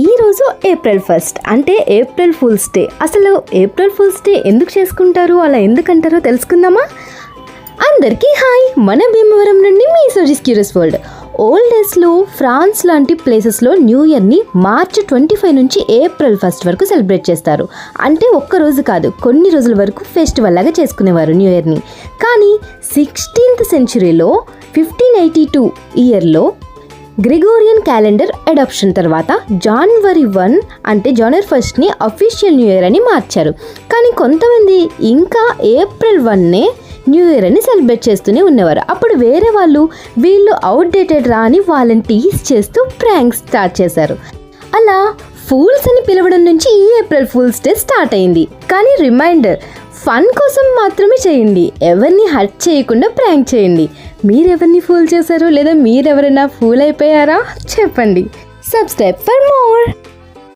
ఈరోజు ఏప్రిల్ 1 అంటే April fools day. అసలు ఏప్రిల్ ఫూల్స్ డే ఎందుకు చేసుకుంటారు, అలా ఎందుకంటారో తెలుసుకుందామా? అందరికీ హాయ్, మన భీమవరం నుండి మీ సోజీస్ క్యూరియస్ వరల్డ్. ఓల్డ్ డేస్లో ఫ్రాన్స్ లాంటి ప్లేసెస్లో న్యూ ఇయర్ని మార్చి 25 నుంచి ఏప్రిల్ 1 వరకు సెలబ్రేట్ చేస్తారు. అంటే ఒక్కరోజు కాదు, కొన్ని రోజుల వరకు ఫెస్టివల్ లాగా చేసుకునేవారు న్యూ ఇయర్ని. కానీ 16th సెంచురీలో 1582 ఇయర్లో గ్రెగోరియన్ క్యాలెండర్ అడాప్షన్ తర్వాత జనవరి 1 అంటే జనవరి 1ని అఫీషియల్ న్యూ ఇయర్ అని మార్చారు. కానీ కొంతమంది ఇంకా ఏప్రిల్ 1నే న్యూ ఇయర్ అని సెలబ్రేట్ చేస్తూనే ఉన్నవారు. అప్పుడు వేరే వాళ్ళు వీళ్ళు అవుట్డేటెడ్ రా అని వాళ్ళని టీస్ చేస్తూ ప్రాంక్స్ స్టార్ట్ చేశారు. అలా ఫూల్స్ అని పిలవడం నుంచి ఈ ఏప్రిల్ ఫూల్స్ డే స్టార్ట్ అయింది. కానీ రిమైండర్, ఫన్ కోసం మాత్రమే చేయండి, ఎవరిని హర్ట్ చేయకుండా ప్రాంక్ చేయండి. మీరెవరిని ఫూల్ చేశారు, లేదా మీరెవరైనా ఫూల్ అయిపోయారా చెప్పండి. Subscribe for more.